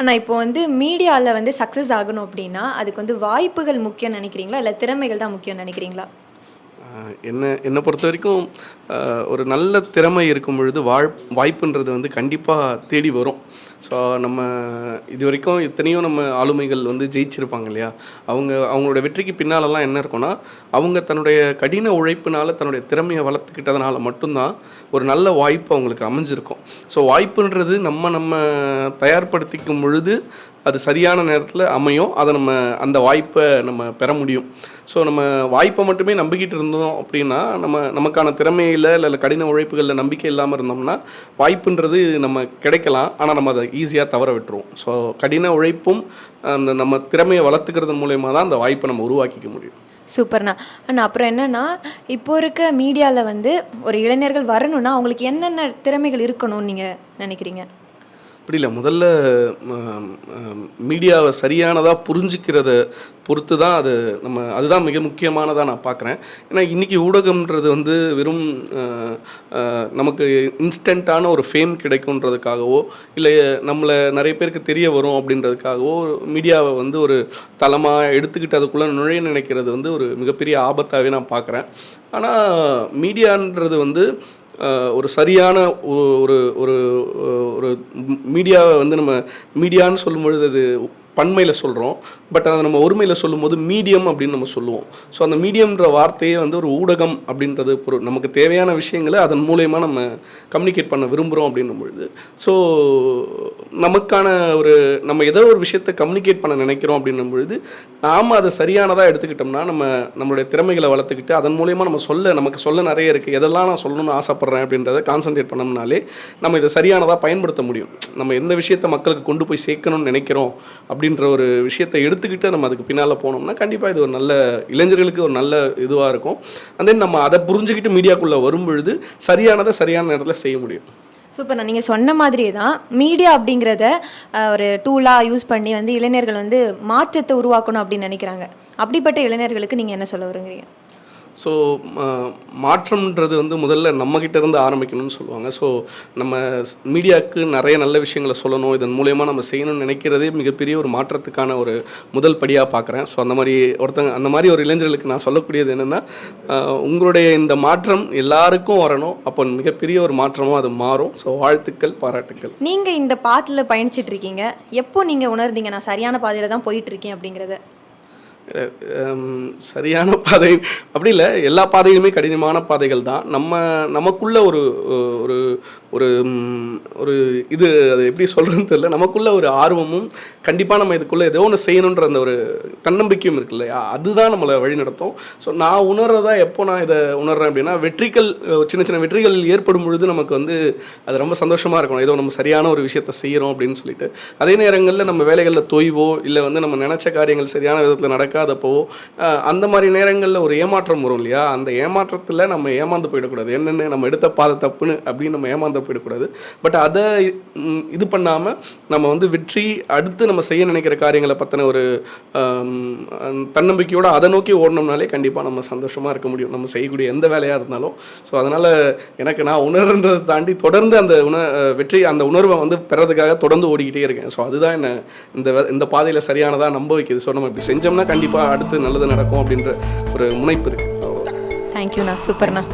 ஆனால் இப்போ வந்து மீடியாவில் வந்து சக்ஸஸ் ஆகணும் அப்படின்னா அதுக்கு வந்து வாய்ப்புகள் முக்கியம்னு நினைக்கிறீங்களா, இல்லை திறமைகள் தான் முக்கியம்னு நினைக்கிறீங்களா? என்னை பொறுத்த வரைக்கும் ஒரு நல்ல திறமை இருக்கும் பொழுது வாய்ப்புன்றது வந்து கண்டிப்பாக தேடி வரும். ஸோ நம்ம இது வரைக்கும் எத்தனையோ நம்ம ஆளுமைகள் வந்து ஜெயிச்சிருப்பாங்க இல்லையா? அவங்களோட வெற்றிக்கு பின்னாலெல்லாம் என்ன இருக்கும்னா, அவங்க தன்னுடைய கடின உழைப்பினால தன்னுடைய திறமையை வளர்த்துக்கிட்டதுனால மட்டும்தான் ஒரு நல்ல வாய்ப்பு அவங்களுக்கு அமைஞ்சிருக்கும். ஸோ வாய்ப்புன்றது நம்ம தயார்படுத்திக்கும் பொழுது அது சரியான நேரத்தில் அமையும். அதை அந்த வாய்ப்பை நம்ம பெற முடியும். ஸோ நம்ம வாய்ப்பை மட்டுமே நம்பிக்கிட்டு இருந்தோம் அப்படின்னா, நமக்கான திறமையில் இல்லை கடின உழைப்புகளில் நம்பிக்கை இல்லாமல் இருந்தோம்னா வாய்ப்புன்றது நம்ம கிடைக்கலாம், ஆனால் நம்ம அதை ஈஸியாக தவற விட்டுருவோம். ஸோ கடின உழைப்பும் அந்த நம்ம திறமையை வளர்த்துக்கிறது மூலயமா தான் அந்த வாய்ப்பை நம்ம உருவாக்கிக்க முடியும். சூப்பர்ண்ணா. அண்ணா அப்புறம் என்னென்னா, இப்போ இருக்க மீடியாவில் வந்து ஒரு இளைஞர்கள் வரணும்னா அவங்களுக்கு என்னென்ன திறமைகள் இருக்கணும்னு நீங்கள் நினைக்கிறீங்க? அப்படி இல்லை, முதல்ல மீடியாவை சரியானதாக புரிஞ்சிக்கிறத பொறுத்து தான் அதுதான் மிக முக்கியமானதாக நான் பார்க்குறேன். ஏன்னா இன்றைக்கி ஊடகம்ன்றது வந்து வெறும் நமக்கு இன்ஸ்டண்ட்டான ஒரு ஃபேம் கிடைக்குன்றதுக்காகவோ இல்லை நம்மளை நிறைய பேருக்கு தெரிய வரும் அப்படின்றதுக்காகவோ மீடியாவை வந்து ஒரு தளமாக எடுத்துக்கிட்டு அதுக்குள்ளே நுழைய நினைக்கிறது வந்து ஒரு மிகப்பெரிய ஆபத்தாகவே நான் பார்க்குறேன். ஆனால் மீடியான்றது வந்து ஒரு சரியான ஒரு ஒரு ஒரு மீடியாவை வந்து நம்ம மீடியான்னு சொல்லும் பொழுது அது பன்மையில் சொல்கிறோம். பட் அதை நம்ம ஒருமையில் சொல்லும்போது மீடியம் அப்படின்னு நம்ம சொல்லுவோம். ஸோ அந்த மீடியம்ன்ற வார்த்தையே வந்து ஒரு ஊடகம் அப்படின்றது நமக்கு தேவையான விஷயங்களை அதன் மூலயமா நம்ம கம்யூனிகேட் பண்ண விரும்புகிறோம் அப்படின்னும் பொழுது, ஸோ நமக்கான நம்ம ஏதோ ஒரு விஷயத்தை கம்யூனிகேட் பண்ண நினைக்கிறோம் அப்படின்னும் பொழுது நாம் அதை சரியானதாக எடுத்துக்கிட்டோம்னா நம்மளுடைய திறமைகளை வளர்த்துக்கிட்டு அதன் மூலயமா நமக்கு சொல்ல நிறைய இருக்குது, எதெல்லாம் நான் சொல்லணும்னு ஆசைப்பட்றேன் அப்படின்றத கான்சன்ட்ரேட் பண்ணோம்னாலே நம்ம இதை சரியானதாக பயன்படுத்த முடியும். நம்ம எந்த விஷயத்தை மக்களுக்கு கொண்டு போய் சேர்க்கணும்னு நினைக்கிறோம் அப்படின்ற ஒரு விஷயத்தை எடுத்துக்கிட்டு நம்ம அதுக்கு பின்னால் போனோம்னா கண்டிப்பாக இது ஒரு நல்ல இளைஞர்களுக்கு ஒரு நல்ல இதுவாக இருக்கும். அண்ட் தென் நம்ம அதை புரிஞ்சுக்கிட்டு மீடியாக்குள்ளே வரும்பொழுது சரியான நேரத்தில் செய்ய முடியும். சூப்பர்ண்ணா. நீங்கள் சொன்ன மாதிரியே தான் மீடியா அப்படிங்கிறத ஒரு டூலாக யூஸ் பண்ணி வந்து இளைஞர்கள் வந்து மாற்றத்தை உருவாக்கணும் அப்படின்னு நினைக்கிறாங்க. அப்படிப்பட்ட இளைஞர்களுக்கு நீங்கள் என்ன சொல்ல வருங்கிறீங்க? ஸோ மாற்றம்ன்றது வந்து முதல்ல நம்மக்கிட்ட இருந்து ஆரம்பிக்கணும்னு சொல்லுவாங்க. ஸோ நம்ம மீடியாவுக்கு நிறைய நல்ல விஷயங்களை சொல்லணும், இதன் மூலயமா நம்ம செய்யணும்னு நினைக்கிறதே மிகப்பெரிய ஒரு மாற்றத்துக்கான ஒரு முதல் படியாக பார்க்குறேன். ஸோ அந்த மாதிரி ஒரு இளைஞர்களுக்கு நான் சொல்லக்கூடியது என்னென்னா, உங்களுடைய இந்த மாற்றம் எல்லாருக்கும் வரணும். அப்போ மிகப்பெரிய ஒரு மாற்றமாக அது மாறும். ஸோ வாழ்த்துக்கள், பாராட்டுக்கள். நீங்கள் இந்த பாத்தில் பயணிச்சிட்டு இருக்கீங்க, எப்போ நீங்கள் உணர்ந்தீங்க நான் சரியான பாதையில் தான் போயிட்டுருக்கேன் அப்படிங்கிறத? சரியான பாதை அப்படி இல்லை, எல்லா பாதையுமே கடினமான பாதைகள் தான். நமக்குள்ள ஒரு ஒரு ஒரு ஒரு இது அது எப்படி சொல்கிறதுன்னு தெரியல, நமக்குள்ள ஒரு ஆர்வமும் கண்டிப்பாக நம்ம இதுக்குள்ளே ஏதோ ஒன்று செய்யணுன்ற அந்த ஒரு தன்னம்பிக்கையும் இருக்கு இல்லையா, அதுதான் நம்மளை வழி நடத்தும். ஸோ நான் உணர்றதா எப்போ நான் இதை உணர்றேன் அப்படின்னா, சின்ன சின்ன வெற்றிகள் ஏற்படும் பொழுது நமக்கு வந்து அது ரொம்ப சந்தோஷமாக இருக்கும், ஏதோ நம்ம சரியான ஒரு விஷயத்தை செய்கிறோம் அப்படின்னு சொல்லிட்டு. அதே நேரங்களில் நம்ம வேலைகளில் தொய்வோ இல்லை வந்து நம்ம நினச்ச காரியங்கள் சரியான விதத்தில் நடக்காதப்போ அந்த மாதிரி நேரங்களில் ஒரு ஏமாற்றம் வரும் இல்லையா, அந்த ஏமாற்றத்தில் நம்ம ஏமாந்து போயிடக்கூடாது. என்னென்னு நம்ம எடுத்த பாதை தப்புன்னு அப்படின்னு நம்ம ஏமாந்து போயிடக்கூடாது. பட் அதை இது பண்ணாமல் நம்ம வந்து வெற்றி அடுத்து நம்ம செய்ய நினைக்கிற காரியங்களை பற்றின ஒரு தன்னம்பிக்கையோடு அதை நோக்கி ஓடணும்னாலே கண்டிப்பாக நம்ம சந்தோஷமாக இருக்க முடியும், நம்ம செய்யக்கூடிய எந்த வேலையாக இருந்தாலும். ஸோ அதனால் நான் உணர்ன்றதை தாண்டி தொடர்ந்து அந்த வெற்றி அந்த உணர்வை வந்து பெறதுக்காக தொடர்ந்து ஓடிக்கிட்டே இருக்கேன். ஸோ அதுதான் என்ன இந்த பாதையில் சரியானதாக நம்ப வைக்கிது. ஸோ நம்ம இப்படி செஞ்சோம்னா கண்டிப்பாக அடுத்து நல்லது நடக்கும் அப்படின்ற ஒரு முனைப்பு இருக்குது. தேங்க்யூண்ணா, சூப்பர்ண்ணா.